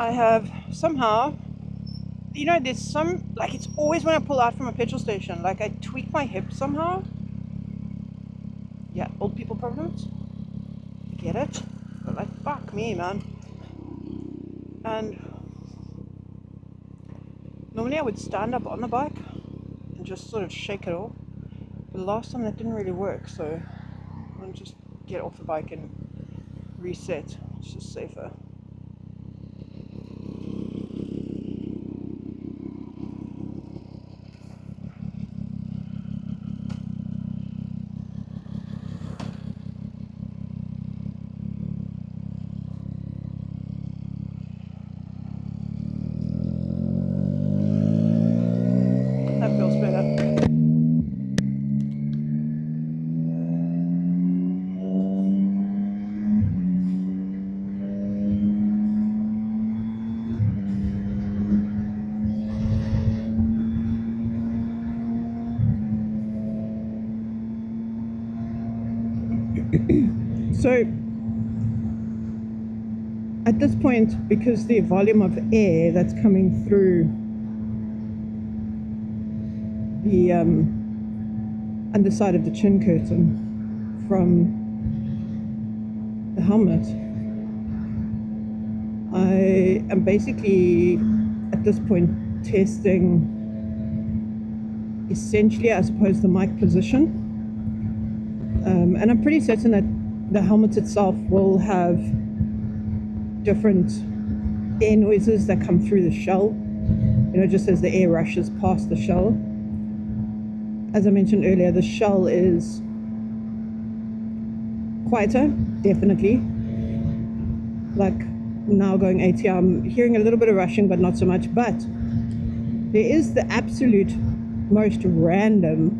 I have somehow, there's some, like, it's always when I pull out from a petrol station, like I tweak my hip somehow. Yeah, old people problems. I get it. But like, fuck me, man. And normally I would stand up on the bike and just sort of shake it off. But last time that didn't really work, so I'll just get off the bike and reset. It's just safer. That feels better. So at this point, because the volume of air that's coming through the underside of the chin curtain from the helmet, I am basically at this point testing essentially, I suppose, the mic position. And I'm pretty certain that the helmet itself will have different air noises that come through the shell, just as the air rushes past the shell. As I mentioned earlier, the shell is quieter, definitely. Like now going 80, I'm hearing a little bit of rushing, but not so much. But there is the absolute most random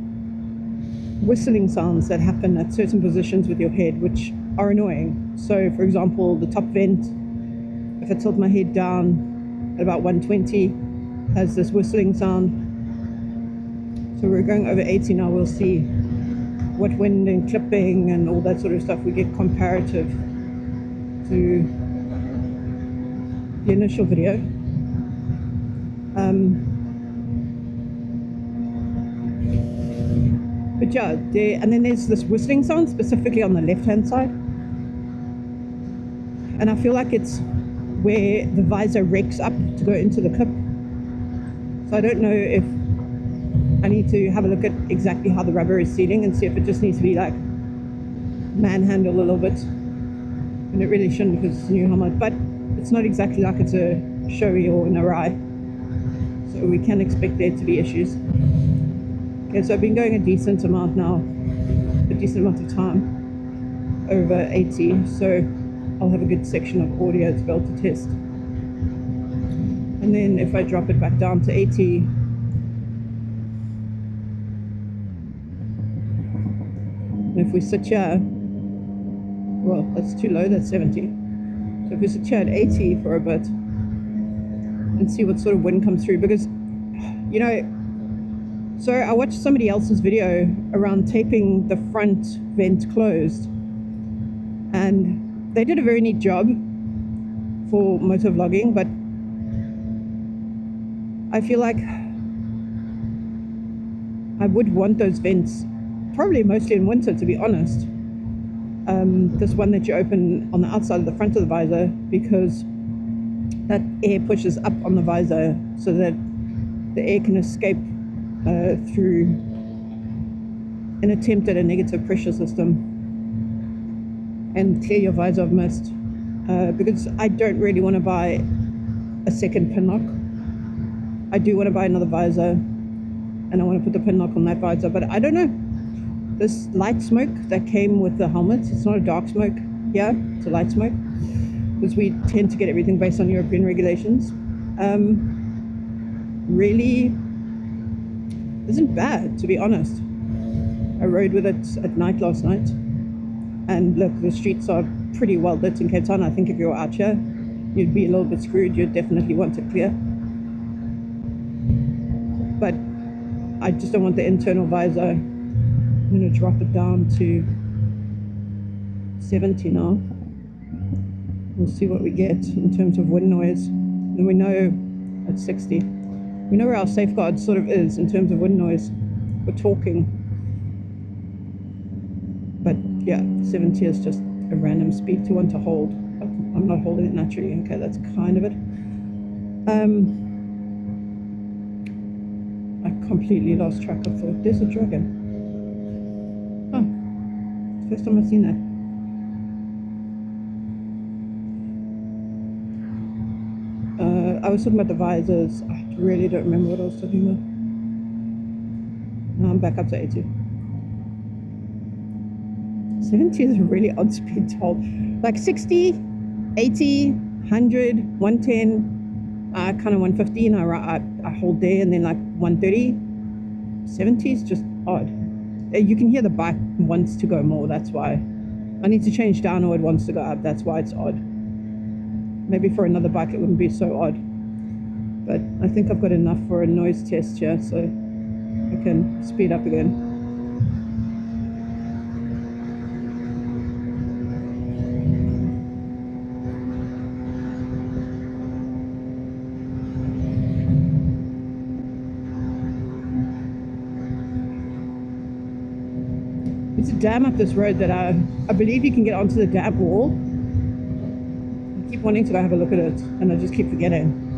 whistling sounds that happen at certain positions with your head, which are annoying. So for example, the top vent, if I tilt my head down at about 120, has this whistling sound. So we're going over 80 now. We'll see what wind and clipping and all that sort of stuff we get comparative to the initial video. But yeah, and then there's this whistling sound specifically on the left-hand side. And I feel like it's where the visor rakes up to go into the clip. So I don't know if I need to have a look at exactly how the rubber is sealing and see if it just needs to be like manhandled a little bit. And it really shouldn't because it's a new helmet, but it's not exactly like it's a showy or an Arai. So we can expect there to be issues. Okay, so I've been going a decent amount now, a decent amount of time, over 80, so I'll have a good section of audio to be able to test. And then if I drop it back down to 80, and if we sit here, well, that's too low, that's 70. So if we sit here at 80 for a bit and see what sort of wind comes through, because, so I watched somebody else's video around taping the front vent closed, and they did a very neat job for motovlogging, but I feel like I would want those vents probably mostly in winter, to be honest. This one that you open on the outside of the front of the visor, because that air pushes up on the visor so that the air can escape through an attempt at a negative pressure system and clear your visor of mist, because I don't really want to buy a second pin lock. I do want to buy another visor, and I want to put the pin lock on that visor, but I don't know. This light smoke that came with the helmet, it's not a dark smoke here, it's a light smoke, because we tend to get everything based on European regulations, really isn't bad, to be honest. I rode with it at night last night, and look, the streets are pretty well lit in Cape Town. I think if you're out here, you'd be a little bit screwed. You'd definitely want it clear. But I just don't want the internal visor. I'm going to drop it down to 70 now. We'll see what we get in terms of wind noise. and we know at 60, we know where our safeguard sort of is in terms of wind noise. We're talking, but yeah, 70 is just a random speed to want to hold. I'm not holding it naturally. Okay, that's kind of it. I completely lost track of thought. There's a dragon. Oh, first time I've seen that. I was talking about the visors. I really don't remember what I was talking about. Now I'm back up to 80. 70 is a really odd speed to hold. Like 60, 80, 100, 110, kind of 115, I hold there, and then like 130. 70 is just odd. You can hear the bike wants to go more, that's why. I need to change down, or it wants to go up, that's why it's odd. Maybe for another bike it wouldn't be so odd. But I think I've got enough for a noise test here, so I can speed up again. There's a dam up this road that I believe you can get onto the dam wall. I keep wanting to go have a look at it, and I just keep forgetting.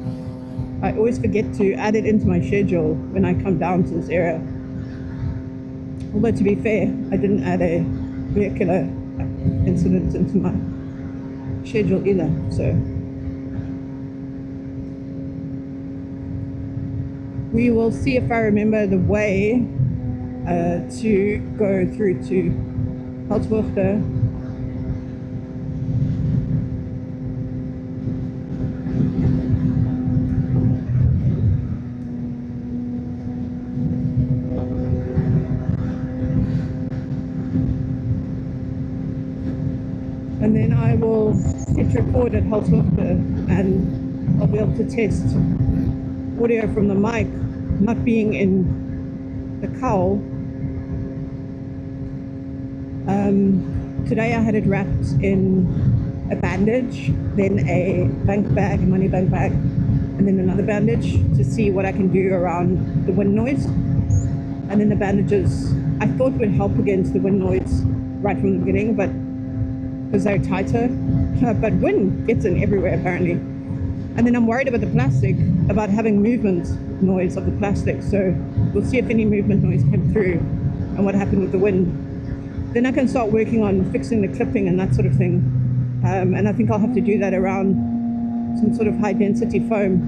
I always forget to add it into my schedule when I come down to this area. Although to be fair, I didn't add a vehicular incident into my schedule either, so. We will see if I remember the way to go through to HJC. And then I will hit record at HJC, and I'll be able to test audio from the mic not being in the cowl. Today I had it wrapped in a bandage, then a bank bag, a money bank bag, and then another bandage to see what I can do around the wind noise. And then the bandages I thought would help against the wind noise right from the beginning, but because they're tighter, but wind gets in everywhere apparently. And then I'm worried about the plastic, about having movement noise of the plastic, so we'll see if any movement noise came through and what happened with the wind. Then I can start working on fixing the clipping and that sort of thing. And I think I'll have to do that around some sort of high density foam,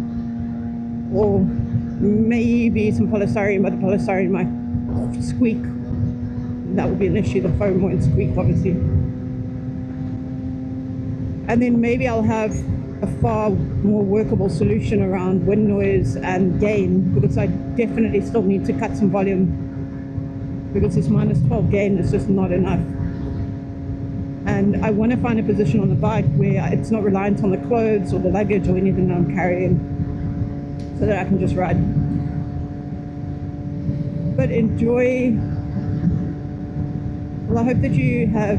or maybe some polystyrene, but the polystyrene might squeak. That would be an issue, the foam won't squeak obviously. And then maybe I'll have a far more workable solution around wind noise and gain, because I definitely still need to cut some volume, because this -12 gain is just not enough. And I want to find a position on the bike where it's not reliant on the clothes or the luggage or anything that I'm carrying, so that I can just ride. But enjoy. Well, I hope that you have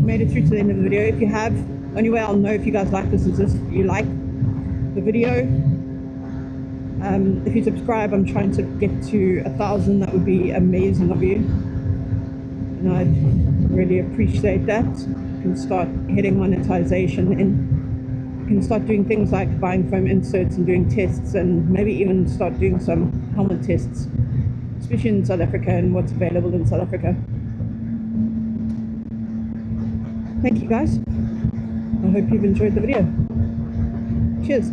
made it through to the end of the video. If you have, only way I'll know if you guys like this is if you like the video. If you subscribe, I'm trying to get to 1,000. That would be amazing of you, and I'd really appreciate that. You can start hitting monetization, and you can start doing things like buying foam inserts and doing tests, and maybe even start doing some helmet tests, especially in South Africa and what's available in South Africa. Thank you guys. I hope you've enjoyed the video. Cheers.